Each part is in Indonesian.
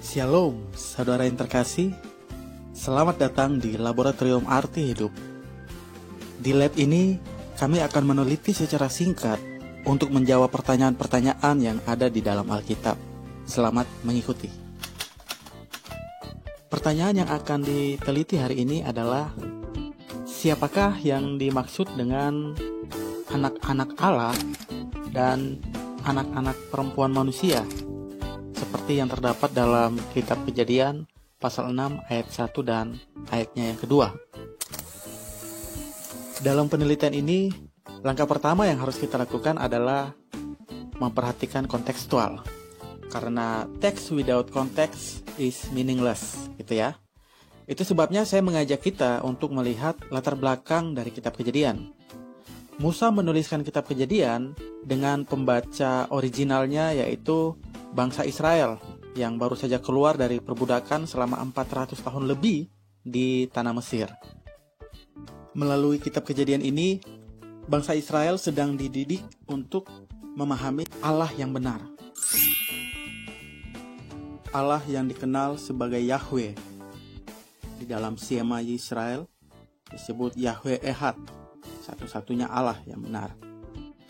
Shalom, saudara yang terkasih. Selamat datang di Laboratorium Arti Hidup. Di lab ini, kami akan meneliti secara singkat untuk menjawab pertanyaan-pertanyaan yang ada di dalam Alkitab. Selamat mengikuti. Pertanyaan yang akan diteliti hari ini adalah, siapakah yang dimaksud dengan anak-anak Allah dan anak-anak perempuan manusia? Seperti yang terdapat dalam kitab Kejadian pasal 6 ayat 1 dan ayatnya yang kedua. Dalam penelitian ini, langkah pertama yang harus kita lakukan adalah memperhatikan kontekstual. Karena text without context is meaningless, gitu ya. Itu sebabnya saya mengajak kita untuk melihat latar belakang dari kitab Kejadian. Musa menuliskan kitab Kejadian dengan pembaca originalnya, yaitu bangsa Israel yang baru saja keluar dari perbudakan selama 400 tahun lebih di tanah Mesir. Melalui kitab Kejadian ini, bangsa Israel sedang dididik untuk memahami Allah yang benar. Allah yang dikenal sebagai Yahweh. Di dalam Shema Yisrael disebut Yahweh Ehad, satu-satunya Allah yang benar.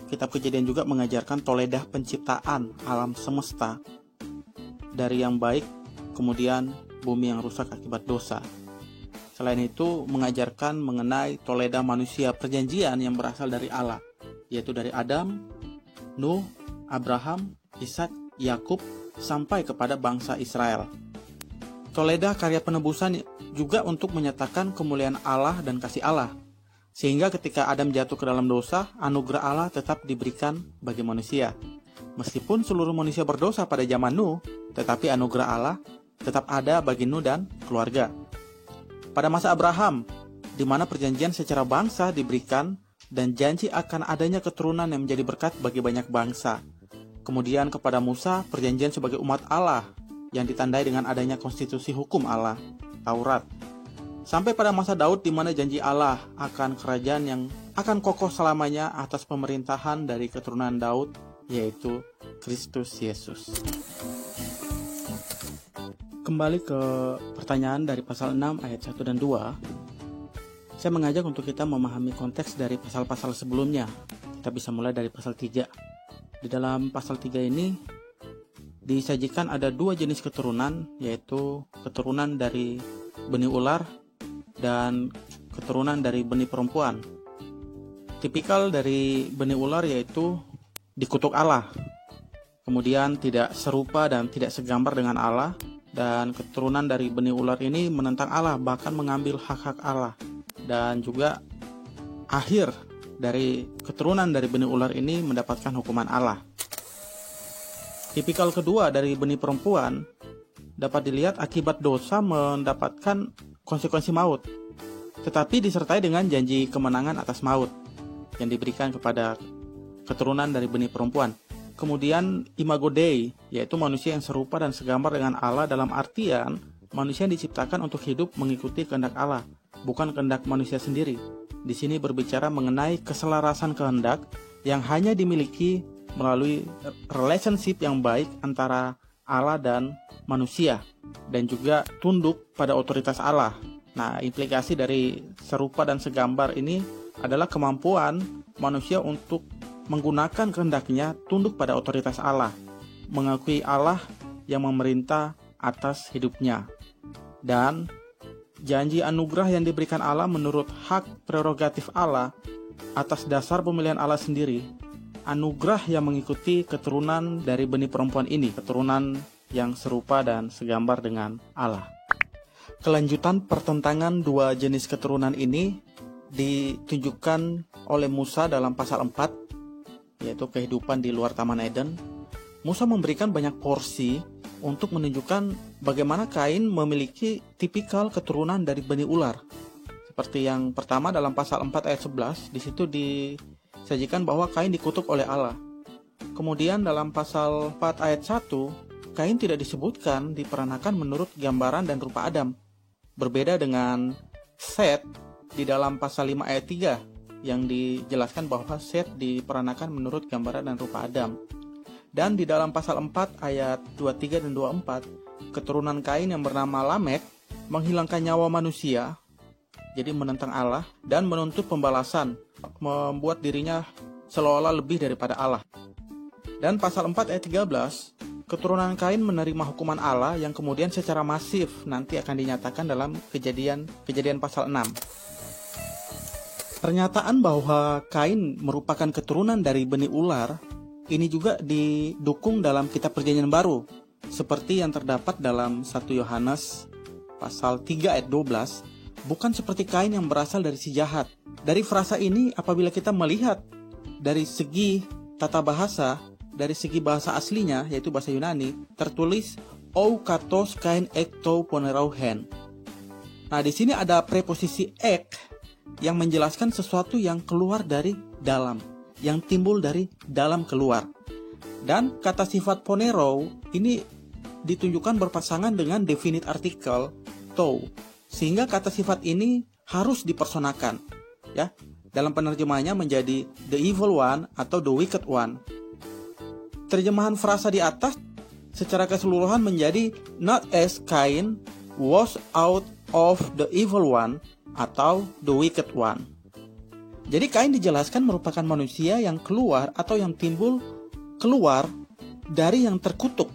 Kitab Kejadian juga mengajarkan toledah penciptaan alam semesta dari yang baik, kemudian bumi yang rusak akibat dosa. Selain itu, mengajarkan mengenai toledah manusia perjanjian yang berasal dari Allah, yaitu dari Adam, Nuh, Abraham, Ishak, Yakub, sampai kepada bangsa Israel. Toledah karya penebusan juga untuk menyatakan kemuliaan Allah dan kasih Allah. Sehingga ketika Adam jatuh ke dalam dosa, anugerah Allah tetap diberikan bagi manusia. Meskipun seluruh manusia berdosa pada zaman Nuh, tetapi anugerah Allah tetap ada bagi Nuh dan keluarga. Pada masa Abraham, di mana perjanjian secara bangsa diberikan dan janji akan adanya keturunan yang menjadi berkat bagi banyak bangsa. Kemudian kepada Musa, perjanjian sebagai umat Allah yang ditandai dengan adanya konstitusi hukum Allah, Taurat. Sampai pada masa Daud di mana janji Allah akan kerajaan yang akan kokoh selamanya atas pemerintahan dari keturunan Daud, yaitu Kristus Yesus. Kembali ke pertanyaan dari pasal 6 ayat 1 dan 2. Saya mengajak untuk kita memahami konteks dari pasal-pasal sebelumnya. Kita bisa mulai dari pasal 3. Di dalam pasal 3 ini disajikan ada dua jenis keturunan, yaitu keturunan dari benih ular dan keturunan dari benih perempuan. Tipikal dari benih ular yaitu dikutuk Allah, kemudian tidak serupa dan tidak segambar dengan Allah, dan keturunan dari benih ular ini menentang Allah, bahkan mengambil hak-hak Allah. Dan juga akhir dari keturunan dari benih ular ini mendapatkan hukuman Allah. Tipikal kedua dari benih perempuan dapat dilihat akibat dosa mendapatkan konsekuensi maut, tetapi disertai dengan janji kemenangan atas maut yang diberikan kepada keturunan dari benih perempuan. Kemudian imago Dei, yaitu manusia yang serupa dan segambar dengan Allah, dalam artian manusia yang diciptakan untuk hidup mengikuti kehendak Allah, bukan kehendak manusia sendiri. Di sini berbicara mengenai keselarasan kehendak yang hanya dimiliki melalui relationship yang baik antara Allah dan manusia, dan juga tunduk pada otoritas Allah. Nah, implikasi dari serupa dan segambar ini adalah kemampuan manusia untuk menggunakan kehendaknya tunduk pada otoritas Allah, mengakui Allah yang memerintah atas hidupnya. Dan janji anugerah yang diberikan Allah menurut hak prerogatif Allah atas dasar pemilihan Allah sendiri. Anugerah yang mengikuti keturunan dari benih perempuan ini, keturunan yang serupa dan segambar dengan Allah. Kelanjutan pertentangan dua jenis keturunan ini ditunjukkan oleh Musa dalam pasal 4, yaitu kehidupan di luar Taman Eden. Musa memberikan banyak porsi untuk menunjukkan bagaimana Kain memiliki tipikal keturunan dari benih ular. Seperti yang pertama dalam pasal 4 ayat 11, di situ disajikan bahwa Kain dikutuk oleh Allah. Kemudian dalam pasal 4 ayat 1, Kain tidak disebutkan diperanakan menurut gambaran dan rupa Adam. Berbeda dengan Set di dalam pasal 5 ayat 3 yang dijelaskan bahwa Set diperanakan menurut gambaran dan rupa Adam. Dan di dalam pasal 4 ayat 23 dan 24 keturunan Kain yang bernama Lamek menghilangkan nyawa manusia, jadi menentang Allah, dan menuntut pembalasan, membuat dirinya seolah-olah lebih daripada Allah. Dan pasal 4 ayat 13, keturunan Kain menerima hukuman Allah yang kemudian secara masif nanti akan dinyatakan dalam kejadian pasal 6. Pernyataan bahwa Kain merupakan keturunan dari benih ular ini juga didukung dalam kitab Perjanjian Baru, seperti yang terdapat dalam 1 Yohanes pasal 3 ayat 12, bukan seperti Kain yang berasal dari si jahat. Dari frasa ini, apabila kita melihat dari segi tata bahasa, dari segi bahasa aslinya, yaitu bahasa Yunani, tertulis ou katos kain ekto ponerauhen. Nah, di sini ada preposisi ek yang menjelaskan sesuatu yang keluar dari dalam, yang timbul dari dalam keluar. Dan kata sifat ponero ini ditunjukkan berpasangan dengan definite artikel to, sehingga kata sifat ini harus dipersonakan, ya. Dalam penerjemahannya menjadi the evil one atau the wicked one. Terjemahan frasa di atas secara keseluruhan menjadi not as Cain was out of the evil one atau the wicked one. Jadi Kain dijelaskan merupakan manusia yang keluar atau yang timbul keluar dari yang terkutuk.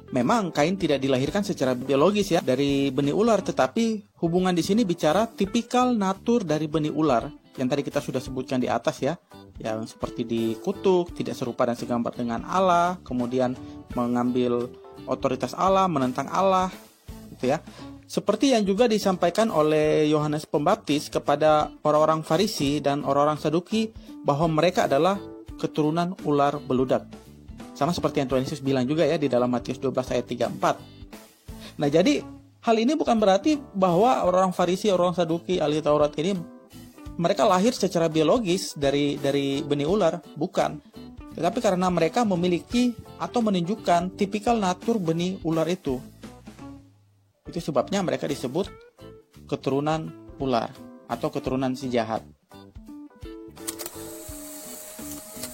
Memang Kain tidak dilahirkan secara biologis ya dari benih ular, tetapi hubungan di sini bicara tipikal natur dari benih ular yang tadi kita sudah sebutkan di atas ya, yang seperti dikutuk, tidak serupa dan segambar dengan Allah, kemudian mengambil otoritas Allah, menentang Allah, gitu ya. Seperti yang juga disampaikan oleh Yohanes Pembaptis kepada orang-orang Farisi dan orang-orang Saduki bahwa mereka adalah keturunan ular beludak. Sama seperti yang Tuhan Yesus bilang juga ya di dalam Matius 12 ayat 34. Nah, jadi hal ini bukan berarti bahwa orang Farisi, orang Saduki, ahli Taurat ini mereka lahir secara biologis dari benih ular, bukan. Tetapi karena mereka memiliki atau menunjukkan tipikal natur benih ular itu. Itu sebabnya mereka disebut keturunan ular atau keturunan si jahat.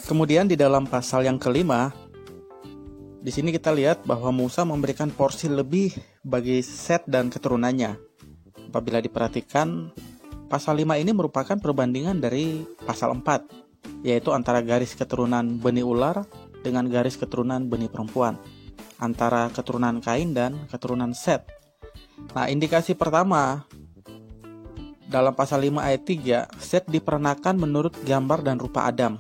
Kemudian di dalam pasal yang kelima, di sini kita lihat bahwa Musa memberikan porsi lebih bagi Set dan keturunannya. Apabila diperhatikan, pasal 5 ini merupakan perbandingan dari pasal 4, yaitu antara garis keturunan benih ular dengan garis keturunan benih perempuan, antara keturunan Kain dan keturunan Set. Nah, indikasi pertama dalam pasal 5 ayat 3, Set diperanakan menurut gambar dan rupa Adam.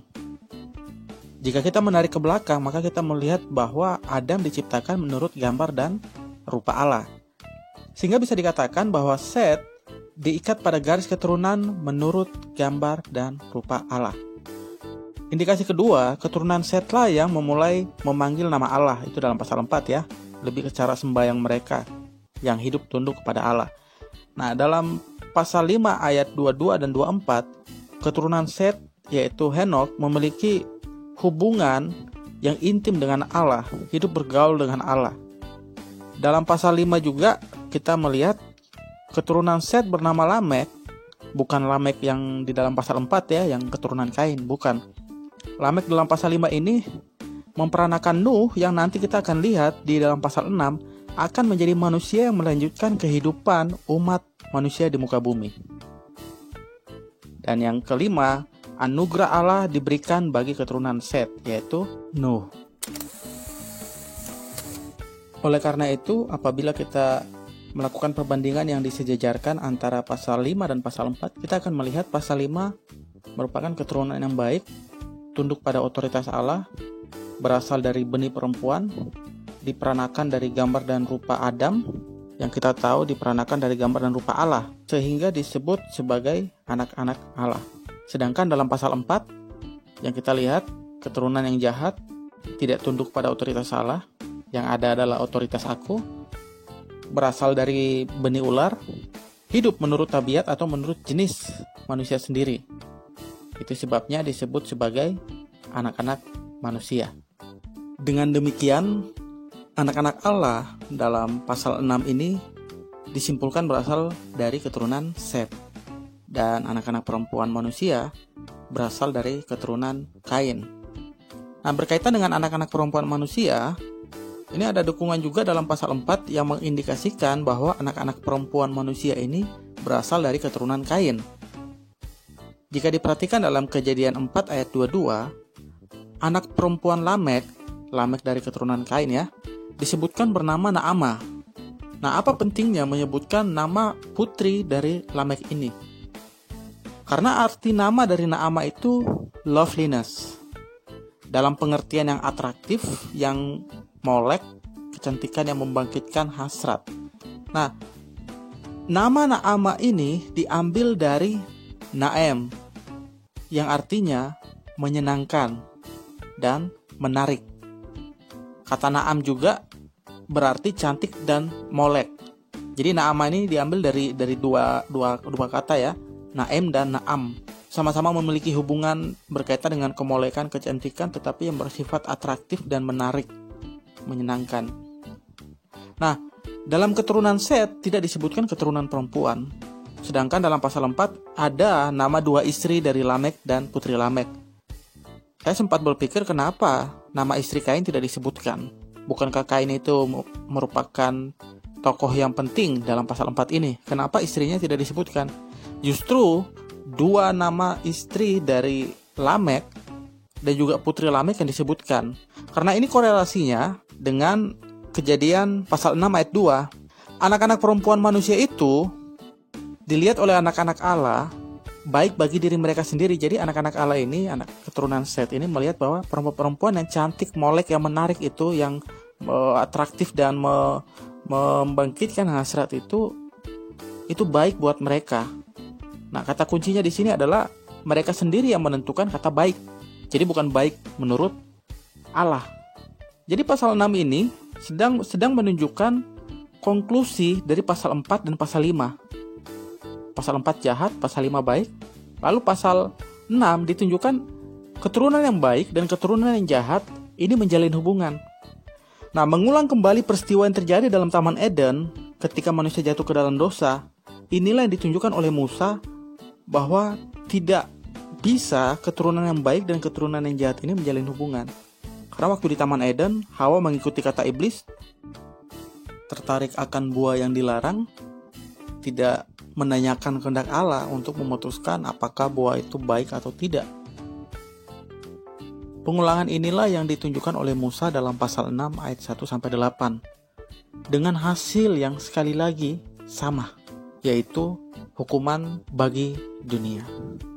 Jika kita menarik ke belakang, maka kita melihat bahwa Adam diciptakan menurut gambar dan rupa Allah. Sehingga bisa dikatakan bahwa Set diikat pada garis keturunan menurut gambar dan rupa Allah. Indikasi kedua, keturunan Setlah yang memulai memanggil nama Allah, itu dalam pasal 4 ya, lebih ke cara sembahyang mereka yang hidup tunduk kepada Allah. Nah, dalam pasal 5 ayat 22 dan 24, keturunan Set yaitu Henokh memiliki hubungan yang intim dengan Allah, hidup bergaul dengan Allah. Dalam pasal 5 juga kita melihat keturunan Set bernama Lamek, bukan Lamek yang di dalam pasal 4 ya, yang keturunan Kain, bukan. Lamek dalam pasal 5 ini memperanakan Nuh yang nanti kita akan lihat di dalam pasal 6 akan menjadi manusia yang melanjutkan kehidupan umat manusia di muka bumi. Dan yang kelima, anugerah Allah diberikan bagi keturunan Set, yaitu Nuh. Oleh karena itu, apabila kita melakukan perbandingan yang disejajarkan antara pasal 5 dan pasal 4, kita akan melihat pasal 5 merupakan keturunan yang baik, tunduk pada otoritas Allah, berasal dari benih perempuan, diperanakan dari gambar dan rupa Adam, yang kita tahu diperanakan dari gambar dan rupa Allah, sehingga disebut sebagai anak-anak Allah. Sedangkan dalam pasal 4, yang kita lihat, keturunan yang jahat, tidak tunduk pada otoritas Allah, yang ada adalah otoritas aku, berasal dari benih ular, hidup menurut tabiat atau menurut jenis manusia sendiri. Itu sebabnya disebut sebagai anak-anak manusia. Dengan demikian, anak-anak Allah dalam pasal 6 ini disimpulkan berasal dari keturunan Set. Dan anak-anak perempuan manusia berasal dari keturunan Kain. Nah, berkaitan dengan anak-anak perempuan manusia, Ini ada dukungan juga dalam pasal 4 yang mengindikasikan bahwa anak-anak perempuan manusia ini berasal dari keturunan Kain. Jika diperhatikan dalam Kejadian 4 ayat 22, anak perempuan Lamek dari keturunan Kain ya, disebutkan bernama Naamah. Nah, apa pentingnya menyebutkan nama putri dari Lamek ini? Karena arti nama dari Naamah itu loveliness. Dalam pengertian yang atraktif, yang molek, kecantikan yang membangkitkan hasrat. Nah, nama Naamah ini diambil dari Naem, yang artinya menyenangkan dan menarik. Kata Naam juga berarti cantik dan molek. Jadi Naamah ini diambil dari dua kata ya, Naem dan Naam. Sama-sama memiliki hubungan berkaitan dengan kemolekan, kecantikan, tetapi yang bersifat atraktif dan menarik, menyenangkan. Nah, dalam keturunan Set tidak disebutkan keturunan perempuan. Sedangkan dalam pasal 4 ada nama 2 istri dari Lamek dan putri Lamek. Saya sempat berpikir kenapa nama istri Kain tidak disebutkan. Bukankah Kain itu merupakan tokoh yang penting dalam pasal 4 ini? Kenapa istrinya tidak disebutkan? Justru 2 nama istri dari Lamek dan juga putri Lamek yang disebutkan. Karena ini korelasinya dengan Kejadian pasal 6 ayat 2. Anak-anak perempuan manusia itu dilihat oleh anak-anak Allah baik bagi diri mereka sendiri. Jadi anak-anak Allah ini, anak keturunan Set ini melihat bahwa perempuan-perempuan yang cantik, molek, yang menarik itu, yang atraktif dan membangkitkan hasrat itu baik buat mereka. Nah, kata kuncinya di sini adalah mereka sendiri yang menentukan kata baik. Jadi bukan baik menurut Allah. Jadi pasal 6 ini sedang menunjukkan konklusi dari pasal 4 dan pasal 5. Pasal 4 jahat, pasal 5 baik. Lalu pasal 6 ditunjukkan keturunan yang baik dan keturunan yang jahat ini menjalin hubungan. Nah, mengulang kembali peristiwa yang terjadi dalam Taman Eden ketika manusia jatuh ke dalam dosa, inilah yang ditunjukkan oleh Musa bahwa tidak bisa keturunan yang baik dan keturunan yang jahat ini menjalin hubungan. Karena waktu di Taman Eden, Hawa mengikuti kata iblis, tertarik akan buah yang dilarang, tidak menanyakan kehendak Allah untuk memutuskan apakah buah itu baik atau tidak. Pengulangan inilah yang ditunjukkan oleh Musa dalam pasal 6 ayat 1-8. Dengan hasil yang sekali lagi sama, yaitu hukuman bagi dunia.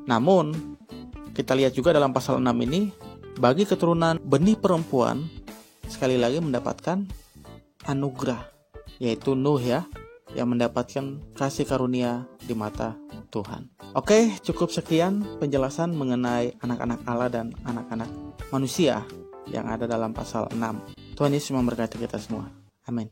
Namun, kita lihat juga dalam pasal 6 ini, bagi keturunan benih perempuan, sekali lagi mendapatkan anugerah, yaitu Nuh ya, yang mendapatkan kasih karunia di mata Tuhan. Oke, cukup sekian penjelasan mengenai anak-anak Allah dan anak-anak manusia yang ada dalam pasal 6. Tuhan Yesus memberkati kita semua. Amin.